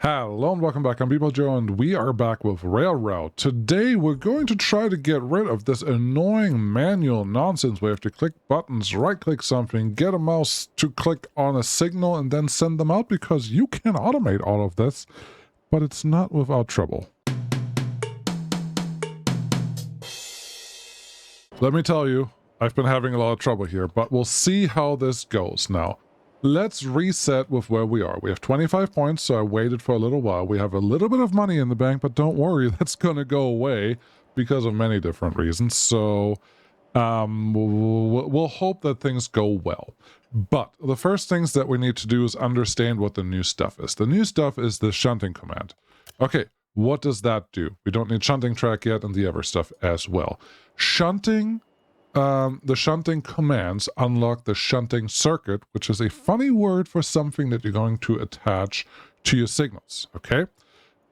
Hello and welcome back. I'm bballjo and we are back with Railroute. Today we're going to try to get rid of this annoying manual nonsense. We have to click buttons, right-click something, get a mouse to click on a signal and then send them out, because you can automate all of this, but it's not without trouble. Let me tell you, I've been having a lot of trouble here, but we'll see how this goes now. Let's reset with where we are. We have 25 points, so I waited for a little while. We have a little bit of money in the bank, but don't worry, that's going to go away because of many different reasons. So we'll hope that things go well. But the first things that we need to do is understand what the new stuff is. The new stuff is the shunting command. Okay, what does that do? We don't need shunting track yet, and the other stuff as well. Shunting... the shunting commands unlock the shunting circuit, which is a funny word for something that you're going to attach to your signals, okay?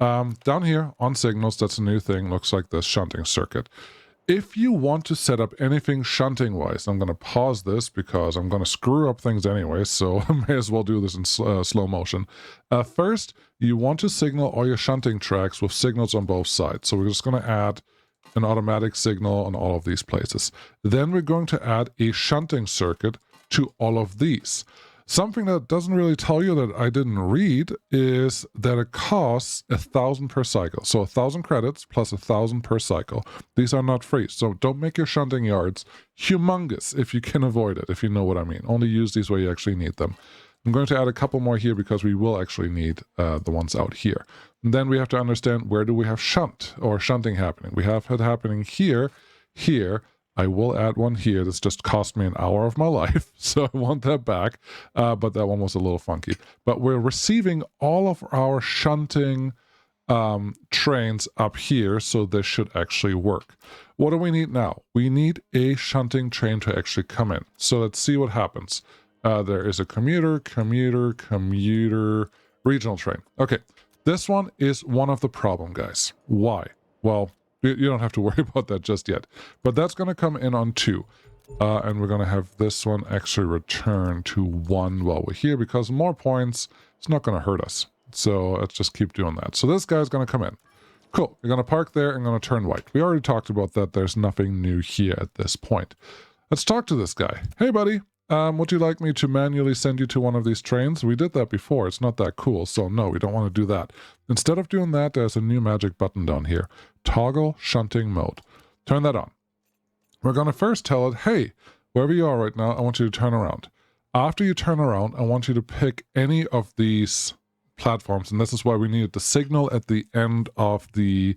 Down here on signals, that's a new thing, looks like this shunting circuit. If you want to set up anything shunting-wise, I'm going to pause this because I'm going to screw up things anyway, so I may as well do this in slow motion. First, you want to signal all your shunting tracks with signals on both sides, so we're just going to add an automatic signal on all of these places. Then we're going to add a shunting circuit to all of these. Something that doesn't really tell you that I didn't read is that it costs 1,000 per cycle. So 1,000 credits plus 1,000 per cycle. These are not free, so don't make your shunting yards humongous if you can avoid it, if you know what I mean. Only use these where you actually need them. I'm going to add a couple more here because we will actually need the ones out here. And then we have to understand, where do we have shunt or shunting happening? We have it happening here, here. I will add one here. This just cost me an hour of my life, so I want that back. But that one was a little funky. But we're receiving all of our shunting trains up here, so this should actually work. What do we need now? We need a shunting train to actually come in. So let's see what happens. There is a commuter, regional train. Okay, this one is one of the problem, guys. Why? Well, you don't have to worry about that just yet. But that's going to come in on 2. And we're going to have this one actually return to 1 while we're here, because more points, it's not going to hurt us. So let's just keep doing that. So this guy's going to come in. Cool. You're going to park there and going to turn white. We already talked about that. There's nothing new here at this point. Let's talk to this guy. Hey, buddy. Would you like me to manually send you to one of these trains? We did that before. It's not that cool, so no, we don't want to do that. Instead of doing that, there's a new magic button down here. Toggle shunting mode. Turn that on. We're going to first tell it, hey, wherever you are right now, I want you to turn around. After you turn around, I want you to pick any of these platforms, and this is why we needed the signal at the end of the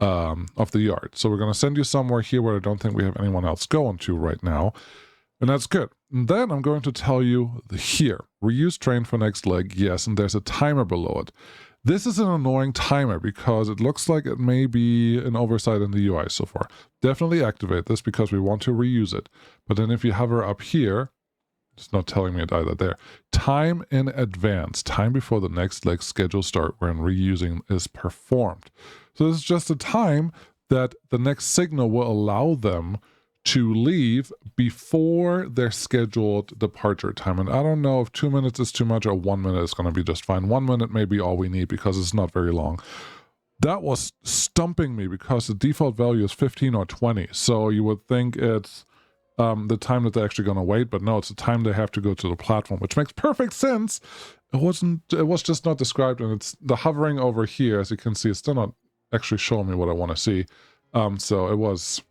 yard. So we're going to send you somewhere here where I don't think we have anyone else going to right now. And that's good. And then I'm going to tell you here, reuse train for next leg, yes, and there's a timer below it. This is an annoying timer because it looks like it may be an oversight in the UI so far. Definitely activate this because we want to reuse it. But then if you hover up here, it's not telling me it either there. Time in advance, time before the next leg schedule start when reusing is performed. So this is just a time that the next signal will allow them to leave before their scheduled departure time. And I don't know if 2 minutes is too much or 1 minute is going to be just fine. 1 minute may be all we need because it's not very long. That was stumping me because the default value is 15 or 20. So you would think it's the time that they're actually going to wait, but no, it's the time they have to go to the platform, which makes perfect sense. It was just not described, and it's the hovering over here, as you can see, it's still not actually showing me what I want to see. So it was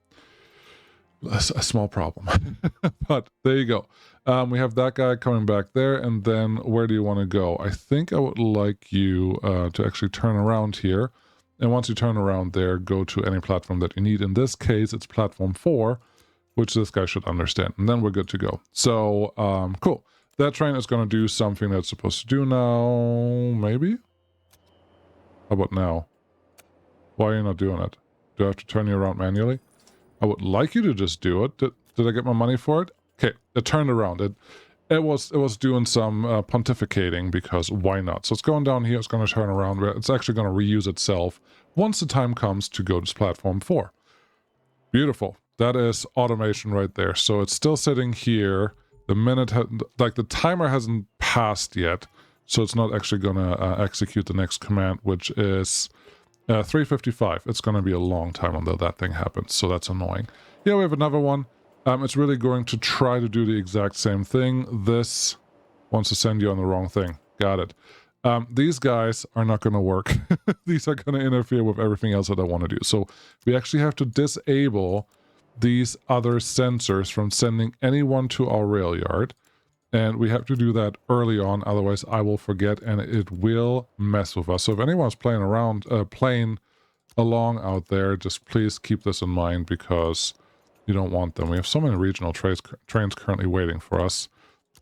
a small problem. But there you go. We have that guy coming back there, and then where do you want to go? I think I would like you to actually turn around here, and once you turn around there, go to any platform that you need. In this case, it's platform 4, which this guy should understand, and then we're good to go. So cool. That train is going to do something that's supposed to do now, maybe? How about now? Why are you not doing it? Do I have to turn you around manually? I would like you to just do it. Did I get my money for it? Okay, it turned around. It was doing some pontificating, because why not? So it's going down here. It's going to turn around. It's actually going to reuse itself once the time comes to go to platform 4. Beautiful. That is automation right there. So it's still sitting here. The minute, like the timer hasn't passed yet. So it's not actually going to execute the next command, which is 3:55. It's going to be a long time until that thing happens, so that's annoying. Here we have another one. It's really going to try to do the exact same thing. This wants to send you on the wrong thing. Got it. These guys are not going to work. These are going to interfere with everything else that I want to do. So we actually have to disable these other sensors from sending anyone to our rail yard. And we have to do that early on, otherwise I will forget and it will mess with us. So if anyone's playing around, playing along out there, just please keep this in mind because you don't want them. We have so many regional trains currently waiting for us.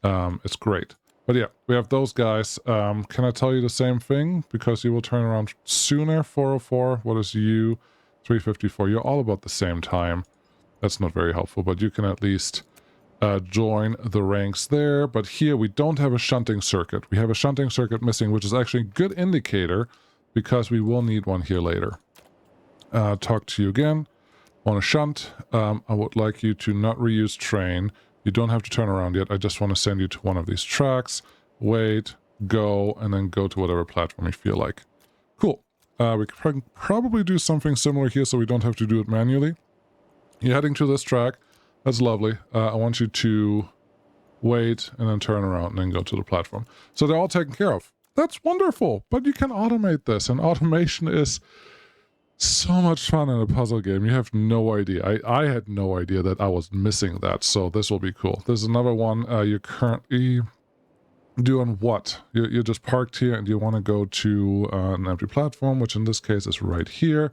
It's great. But yeah, we have those guys. Can I tell you the same thing? Because you will turn around sooner, 404. What is you? 354. You're all about the same time. That's not very helpful, but you can at least join the ranks there. But here we don't have a shunting circuit. We have a shunting circuit missing, which is actually a good indicator because we will need one here later. Talk to you again. Want to shunt. I would like you to not reuse train. You don't have to turn around yet. I just want to send you to one of these tracks. Wait, go, and then go to whatever platform you feel like. Cool. We can probably do something similar here so we don't have to do it manually. You're heading to this track. That's lovely. I want you to wait and then turn around and then go to the platform. So they're all taken care of. That's wonderful, but you can automate this, and automation is so much fun in a puzzle game. You have no idea. I had no idea that I was missing that, so this will be cool. There's another one. You're currently doing what? You're just parked here and you want to go to an empty platform, which in this case is right here.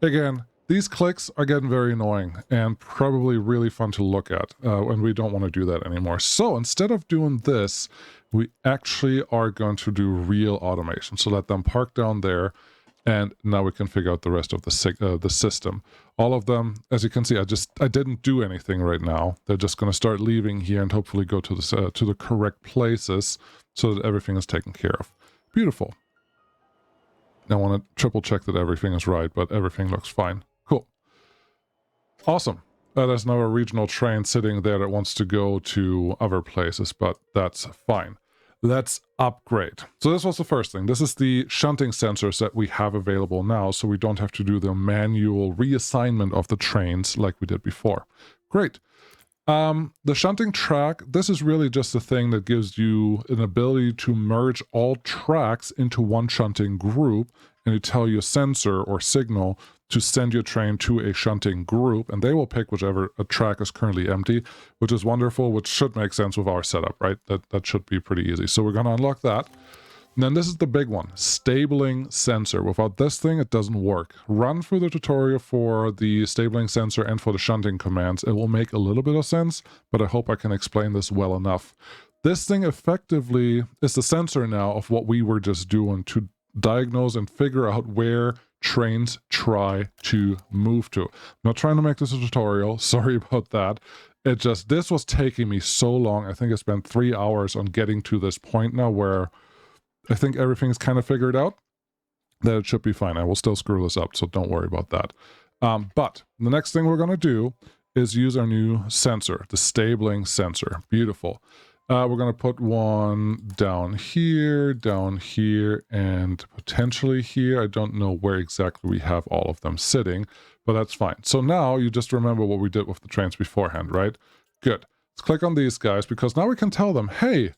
Again, these clicks are getting very annoying and probably really fun to look at, and we don't want to do that anymore. So instead of doing this, we actually are going to do real automation. So let them park down there. And now we can figure out the rest of the system. All of them, as you can see, I didn't do anything right now. They're just going to start leaving here and hopefully go to the correct places so that everything is taken care of. Beautiful. I want to triple check that everything is right, but everything looks fine. Cool. Awesome. There's another regional train sitting there that wants to go to other places, but that's fine. Let's upgrade. So this was the first thing. This is the shunting sensors that we have available now, so we don't have to do the manual reassignment of the trains like we did before. Great. The shunting track, this is really just a thing that gives you an ability to merge all tracks into one shunting group, and you tell your sensor or signal to send your train to a shunting group, and they will pick whichever a track is currently empty, which is wonderful, which should make sense with our setup, right? That should be pretty easy. So we're going to unlock that. And then this is the big one, stabling sensor. Without this thing, it doesn't work. Run through the tutorial for the stabling sensor and for the shunting commands. It will make a little bit of sense, but I hope I can explain this well enough. This thing effectively is the sensor now of what we were just doing to diagnose and figure out where trains try to move to. I'm not trying to make this a tutorial. Sorry about that. This was taking me so long. I think I spent 3 hours on getting to this point now where I think everything's kind of figured out, that it should be fine. I will still screw this up, so don't worry about that. But the next thing we're going to do is use our new sensor, the stabling sensor. Beautiful. We're going to put one down here, and potentially here. I don't know where exactly we have all of them sitting, but that's fine. So now you just remember what we did with the trains beforehand, right? Good. Let's click on these guys because now we can tell them, hey,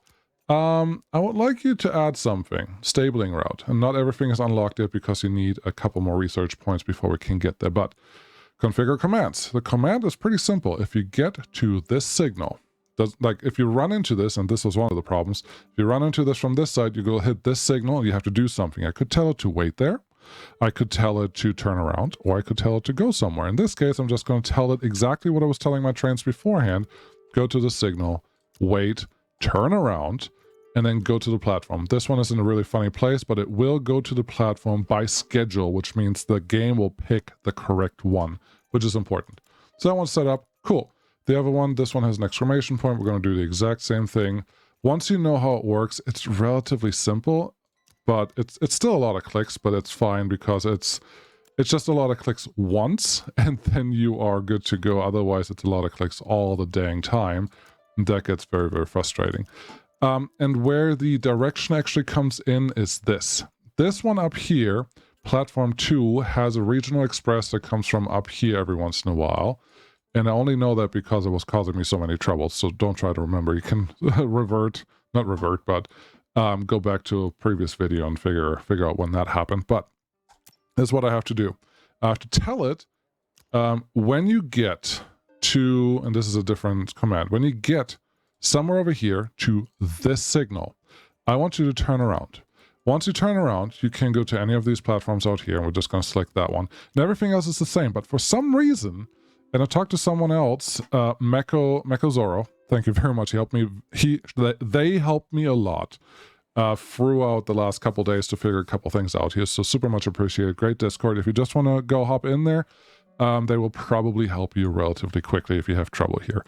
I would like you to add something, stabling route. And not everything is unlocked yet because you need a couple more research points before we can get there. But configure commands. The command is pretty simple. If you get to this signal, like if you run into this, and this was one of the problems, if you run into this from this side, you go hit this signal and you have to do something. I could tell it to wait there, I could tell it to turn around, or I could tell it to go somewhere. In this case, I'm just going to tell it exactly what I was telling my trains beforehand. Go to the signal, wait, turn around, and then go to the platform. This one is in a really funny place, but it will go to the platform by schedule, which means the game will pick the correct one, which is important. So that one's set up. Cool. The other one, this one has an exclamation point. We're going to do the exact same thing. Once you know how it works, it's relatively simple, but it's still a lot of clicks, but it's fine because it's just a lot of clicks once, and then you are good to go. Otherwise, it's a lot of clicks all the dang time. And that gets very, very frustrating. And where the direction actually comes in is this. This one up here, platform 2, has a regional express that comes from up here every once in a while. And I only know that because it was causing me so many troubles, so don't try to remember. You can not revert, but go back to a previous video and figure out when that happened. But that's what I have to do. I have to tell it when you get to, and this is a different command, when you get somewhere over here to this signal, I want you to turn around. Once you turn around, you can go to any of these platforms out here, and we're just going to select that one. And everything else is the same, but for some reason, and I talked to someone else, Meko Zoro, thank you very much, he helped me, they helped me a lot throughout the last couple days to figure a couple things out here, so super much appreciated. Great Discord. If you just want to go hop in there, they will probably help you relatively quickly if you have trouble here.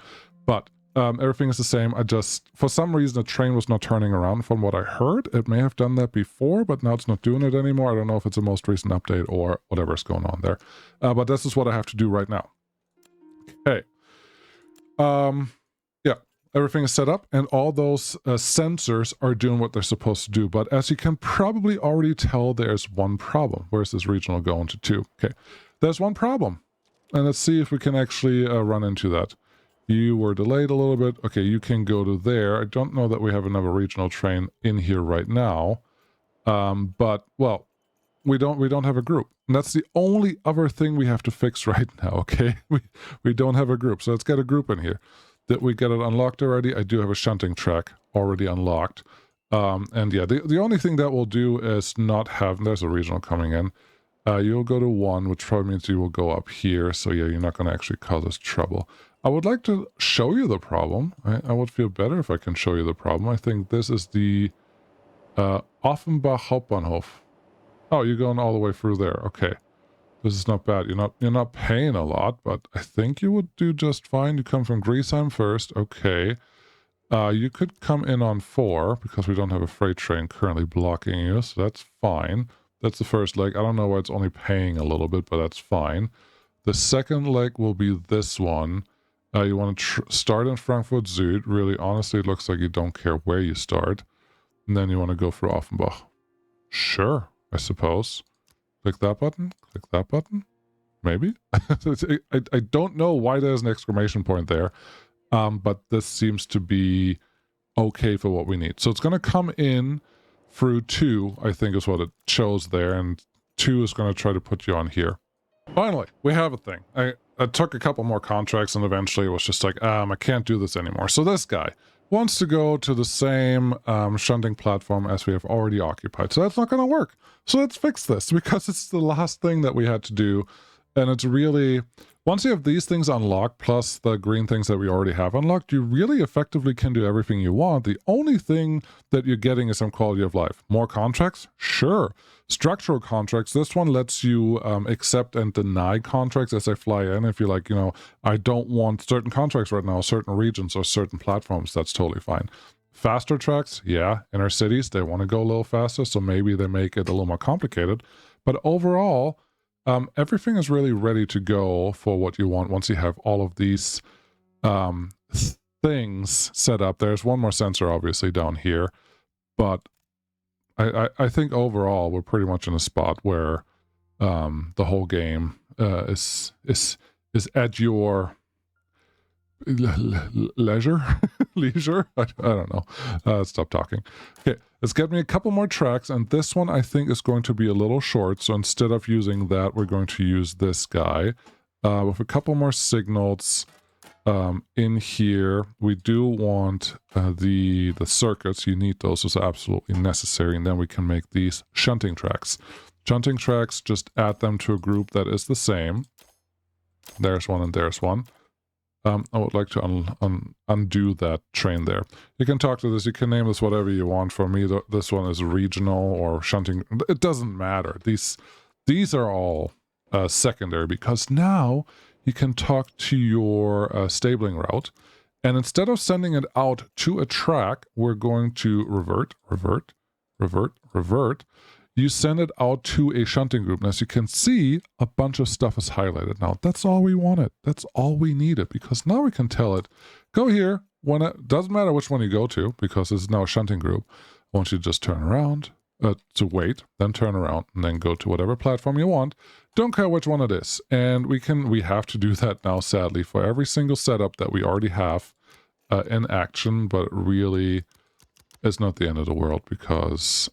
But everything is the same. I just, for some reason, the train was not turning around from what I heard. It may have done that before, but now it's not doing it anymore. I don't know if it's the most recent update or whatever's going on there. But this is what I have to do right now. Okay. Yeah, everything is set up, and all those sensors are doing what they're supposed to do. But as you can probably already tell, there's one problem. Where's this regional going to 2? Okay, there's one problem. And let's see if we can actually run into that. You were delayed a little bit. Okay, you can go to there. I don't know that we have another regional train in here right now. But, well, we don't have a group. And that's the only other thing we have to fix right now, okay? We don't have a group. So let's get a group in here. Did we get it unlocked already? I do have a shunting track already unlocked. And yeah, the only thing that we'll do is not have... There's a regional coming in. You'll go to 1, which probably means you will go up here. So yeah, you're not going to actually cause us trouble. I would like to show you the problem. I would feel better if I can show you the problem. I think this is the Offenbach Hauptbahnhof. Oh, you're going all the way through there. Okay. This is not bad. You're not paying a lot, but I think you would do just fine. You come from Griesheim first. Okay. You could come in on 4 because we don't have a freight train currently blocking you, so that's fine. That's the first leg. I don't know why it's only paying a little bit, but that's fine. The second leg will be this one. You want to start in Frankfurt Süd. Really, honestly, it looks like you don't care where you start. And then you want to go for Offenbach. Sure, I suppose. Click that button. Click that button. Maybe? I don't know why there's an exclamation point there. But this seems to be okay for what we need. So it's going to come in through 2, I think is what it shows there. And 2 is going to try to put you on here. Finally, we have a thing. I took a couple more contracts and eventually it was just like, I can't do this anymore. So this guy wants to go to the same shunting platform as we have already occupied. So that's not going to work. So let's fix this because it's the last thing that we had to do. And it's really, once you have these things unlocked, plus the green things that we already have unlocked, you really effectively can do everything you want. The only thing that you're getting is some quality of life. More contracts? Sure. Structural contracts, this one lets you accept and deny contracts as they fly in. If you're like, I don't want certain contracts right now, certain regions or certain platforms, that's totally fine. Faster tracks, yeah, inner cities, they want to go a little faster, so maybe they make it a little more complicated. But overall, everything is really ready to go for what you want once you have all of these things set up. There's one more sensor, obviously, down here, but I think overall we're pretty much in a spot where the whole game is at your leisure. I don't know. Stop talking. Okay, let's get me a couple more tracks, and this one I think is going to be a little short. So instead of using that, we're going to use this guy with a couple more signals. In here, we do want the circuits. You need those, it's absolutely necessary, and then we can make these shunting tracks. Shunting tracks, just add them to a group that is the same. There's one and there's one. I would like to undo that train there. You can talk to this, you can name this whatever you want. For me, this one is regional or shunting. It doesn't matter. These are all secondary, because now you can talk to your stabling route, and instead of sending it out to a track, we're going to revert. you send it out to a shunting group. And as you can see, a bunch of stuff is highlighted. Now, that's all we wanted. That's all we needed, because now we can tell it, go here. When it doesn't matter which one you go to, because it's now a shunting group. I want you to just turn around, to wait, then turn around, and then go to whatever platform you want. Don't care which one it is. And we have to do that now, sadly, for every single setup that we already have in action, but it really is not the end of the world, because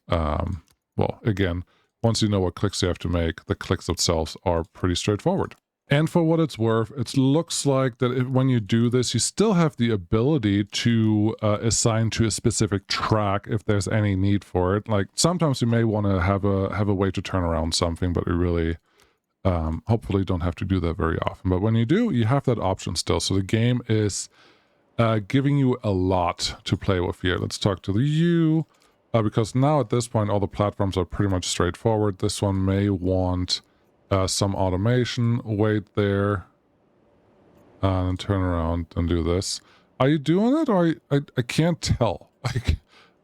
well, again, once you know what clicks you have to make, the clicks themselves are pretty straightforward. And for what it's worth, it looks like that when you do this, you still have the ability to assign to a specific track if there's any need for it. Like, sometimes you may want to have a way to turn around something, but we really hopefully don't have to do that very often. But when you do, you have that option still. So the game is giving you a lot to play with here. Let's talk to the U. Because now at this point, all the platforms are pretty much straightforward. This one may want some automation. Wait there. And turn around and do this. Are you doing it? Or I can't tell.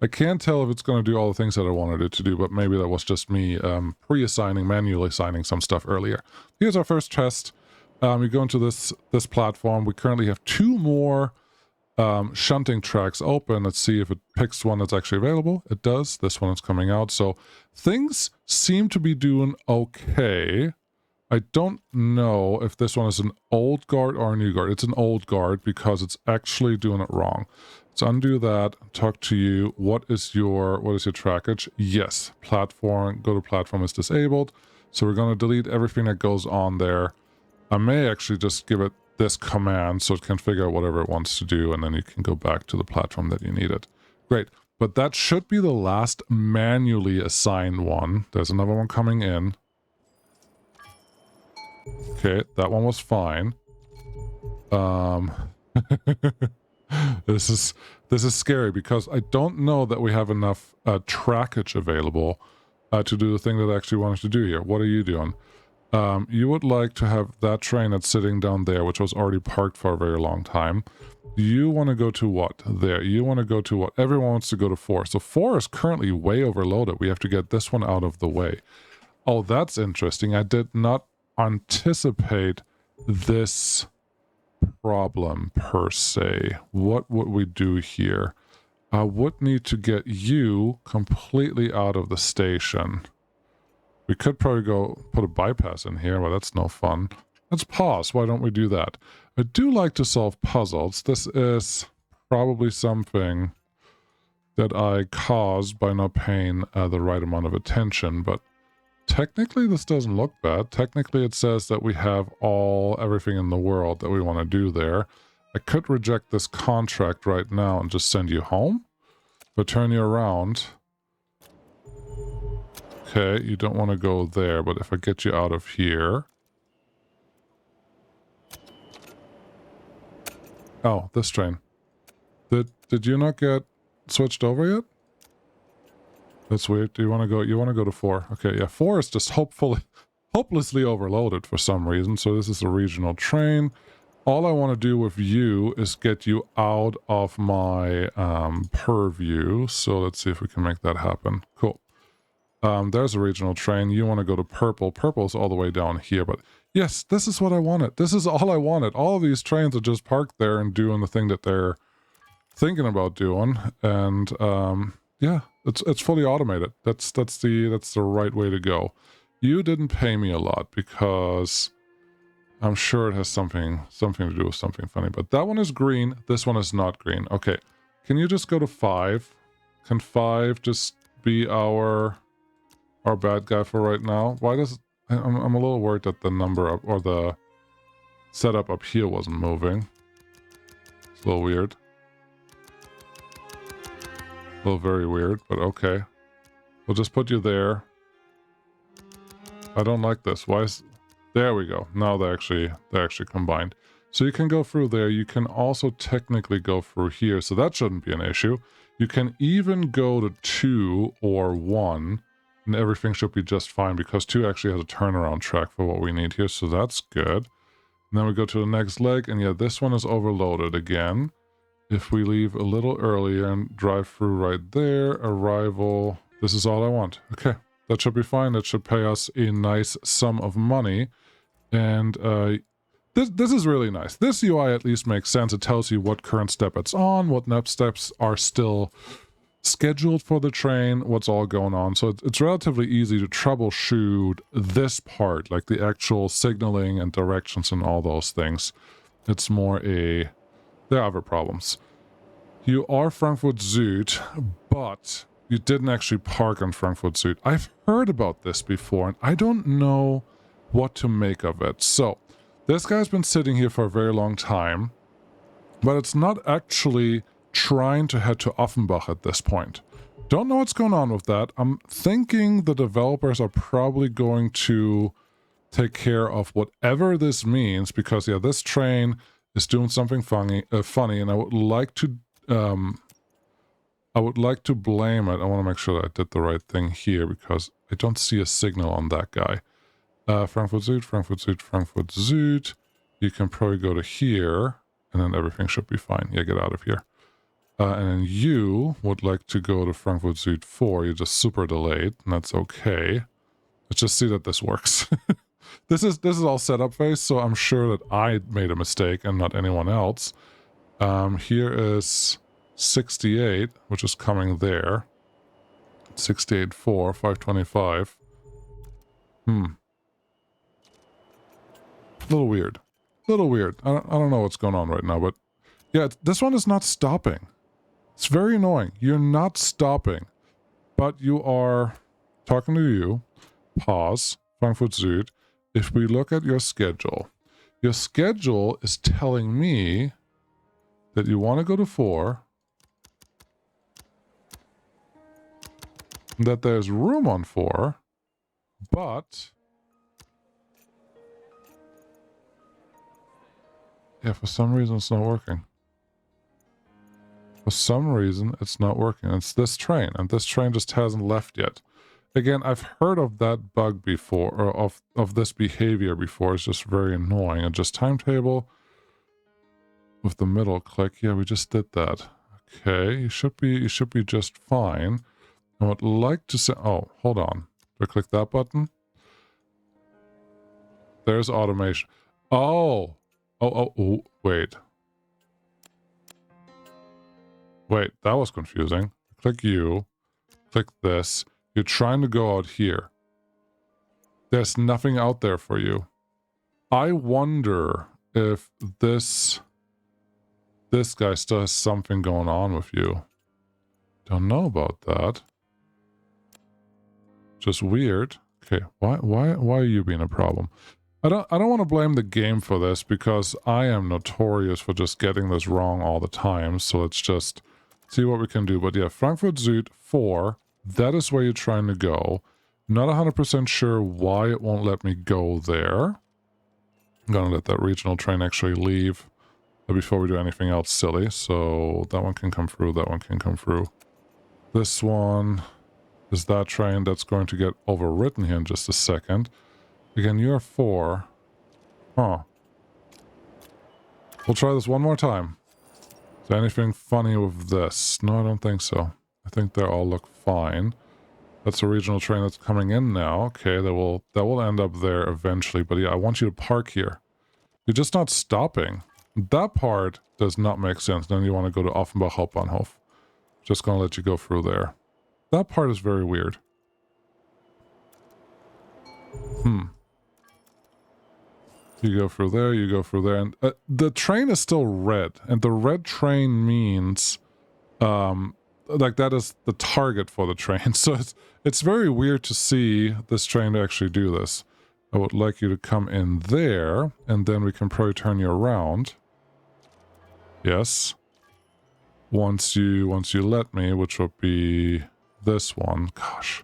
I can't tell if it's going to do all the things that I wanted it to do, but maybe that was just me pre-assigning, manually assigning some stuff earlier. Here's our first test. We go into this platform. We currently have 2 more shunting tracks open. Let's see if it picks one that's actually available. It does. This one is coming out. So things seem to be doing okay. I don't know if this one is an old guard or a new guard. It's an old guard because it's actually doing it wrong. Let's undo that. Talk to you. What is your trackage? Yes, platform. Go to platform is disabled. So we're going to delete everything that goes on there. I may actually just give it this command so it can figure out whatever it wants to do, and then you can go back to the platform that you needed. Great. But that should be the last manually assigned one. There's another one coming in. Okay, that one was fine. This is scary because I don't know that we have enough trackage available to do the thing that I actually wanted to do here. What are you doing? You would like to have that train that's sitting down there, which was already parked for a very long time. You want to go to what? There. You want to go to what? Everyone wants to go to 4. So 4 is currently way overloaded. We have to get this one out of the way. Oh, that's interesting. I did not anticipate this problem per se. What would we do here? I would need to get you completely out of the station. We could probably go put a bypass in here, but that's no fun. Let's pause. Why don't we do that? I do like to solve puzzles. This is probably something that I caused by not paying the right amount of attention, but technically this doesn't look bad. Technically it says that we have everything in the world that we want to do there. I could reject this contract right now and just send you home, but turn you around. Okay, you don't want to go there, but if I get you out of here... Oh, this train. Did you not get switched over yet? That's weird. Do you want to go? You want to go to 4? Okay, yeah, 4 is just hopelessly overloaded for some reason. So this is a regional train. All I want to do with you is get you out of my purview. So let's see if we can make that happen. Cool. There's a regional train. You want to go to purple. Purple's all the way down here, but yes, this is what I wanted. This is all I wanted. All of these trains are just parked there and doing the thing that they're thinking about doing. And yeah, it's fully automated. That's the right way to go. You didn't pay me a lot because I'm sure it has something to do with something funny. But that one is green. This one is not green. Okay, can you just go to 5? Can 5 just be our bad guy for right now? Why does I'm a little worried that the number up or the setup up here wasn't moving. It's a little weird. A little very weird, but okay. We'll just put you there. I don't like this. Why is... There we go. Now they're actually combined. So you can go through there. You can also technically go through here, so that shouldn't be an issue. You can even go to 2 or 1, and everything should be just fine because 2 actually has a turnaround track for what we need here, so that's good. And then we go to the next leg, and yeah, this one is overloaded again. If we leave a little earlier and drive through right there, arrival, this is all I want. Okay, That should be fine. That should pay us a nice sum of money. And this is really nice. This UI at least makes sense. It tells you what current step it's on, what next steps are still scheduled for the train, what's all going on. So it's relatively easy to troubleshoot this part, like the actual signaling and directions and all those things. It's more there are other problems. You are Frankfurt Süd, but you didn't actually park on Frankfurt Süd. I've heard about this before, and I don't know what to make of it. So this guy's been sitting here for a very long time, but it's not actually trying to head to Offenbach at this point. Don't know what's going on with that. I'm thinking the developers are probably going to take care of whatever this means, because yeah, this train is doing something funny, and I would like to blame it. I want to make sure that I did the right thing here, because I don't see a signal on that guy. Frankfurt Süd, Frankfurt Süd, Frankfurt Süd. You can probably go to here, and then everything should be fine. Yeah, get out of here. And then you would like to go to Frankfurt Süd 4. You're just super delayed, and that's okay. Let's just see that this works. This is all setup phase, so I'm sure that I made a mistake and not anyone else. Here is 68, which is coming there. 68.4, 525. Little weird. Little weird. I don't know what's going on right now, but yeah, this one is not stopping. It's very annoying. You're not stopping, but you are talking to you. Pause. Frankfurt Süd. If we look at your schedule is telling me that you want to go to 4, that there's room on 4, but yeah, for some reason it's not working. For some reason it's not working. It's this train, and this train just hasn't left yet. Again, I've heard of that bug before, or of this behavior before. It's just very annoying. Adjust timetable with the middle click. Yeah, we just did that. Okay, you should be just fine. I would like to say, oh, hold on. Do I click that button? There's automation. Oh, wait. Wait, that was confusing. Click you. Click this. You're trying to go out here. There's nothing out there for you. I wonder if this guy still has something going on with you. Don't know about that. Just weird. Okay, why are you being a problem? I don't want to blame the game for this, because I am notorious for just getting this wrong all the time. So let's just see what we can do. But yeah, Frankfurt Süd 4, that is where you're trying to go. Not 100% sure why it won't let me go there. I'm gonna let that regional train actually leave before we do anything else silly. So that one can come through, that one can come through. This one is that train that's going to get overwritten here in just a second. Again, you're 4. Huh. We'll try this one more time. Is there anything funny with this? No, I don't think so. I think they all look fine. That's a regional train that's coming in now. Okay, that will end up there eventually. But yeah, I want you to park here. You're just not stopping. That part does not make sense. Then you want to go to Offenbach Hauptbahnhof. Just gonna let you go through there. That part is very weird. You go through there, you go through there, and the train is still red, and the red train means, like that is the target for the train. So it's very weird to see this train actually do this. I would like you to come in there, and then we can probably turn you around. Yes. Once you let me, which would be this one. Gosh.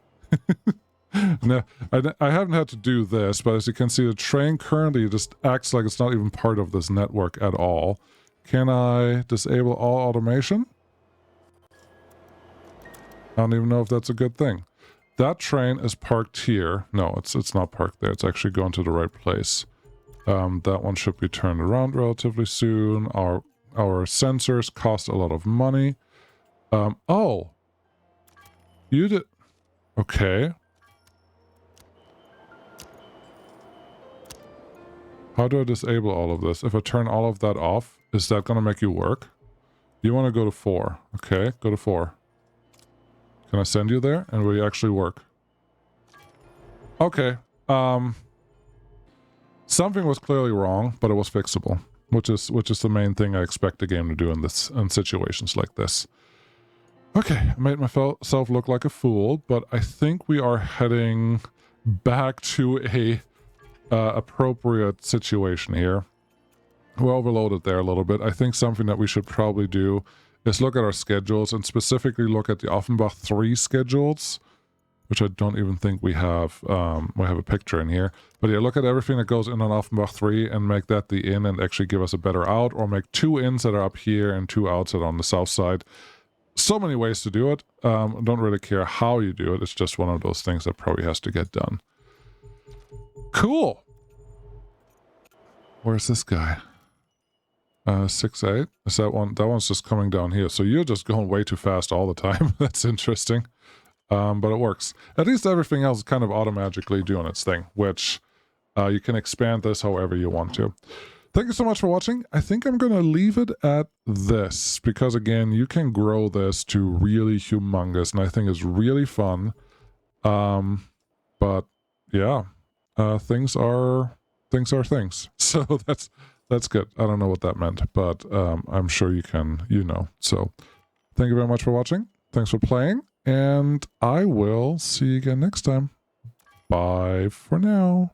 No, I haven't had to do this, but as you can see, the train currently just acts like it's not even part of this network at all. Can I disable all automation? I don't even know if that's a good thing. That train is parked here. No, it's not parked there. It's actually going to the right place. That one should be turned around relatively soon. Our sensors cost a lot of money. Oh. You did... Okay. How do I disable all of this? If I turn all of that off, is that going to make you work? You want to go to 4. Okay, go to 4. Can I send you there? And will you actually work? Okay. Something was clearly wrong, but it was fixable. Which is the main thing I expect a game to do in situations like this. Okay, I made myself look like a fool, but I think we are heading back to a appropriate situation here. We're overloaded there a little bit. I think something that we should probably do is look at our schedules and specifically look at the Offenbach 3 schedules, which I don't even think we have. We have a picture in here. But yeah, look at everything that goes in on Offenbach 3 and make that the in and actually give us a better out, or make 2 ins that are up here and 2 outs that are on the south side. So many ways to do it. Don't really care how you do it. It's just one of those things that probably has to get done. Cool. Where's this guy? 6-8. Is that one? That one's just coming down here. So you're just going way too fast all the time. That's interesting. But it works. At least everything else is kind of automatically doing its thing, which you can expand this however you want to. Thank you so much for watching. I think I'm going to leave it at this because, again, you can grow this to really humongous, and I think it's really fun. But yeah, things are things. So that's good. I don't know what that meant, but I'm sure you can, So thank you very much for watching. Thanks for playing, and I will see you again next time. Bye for now.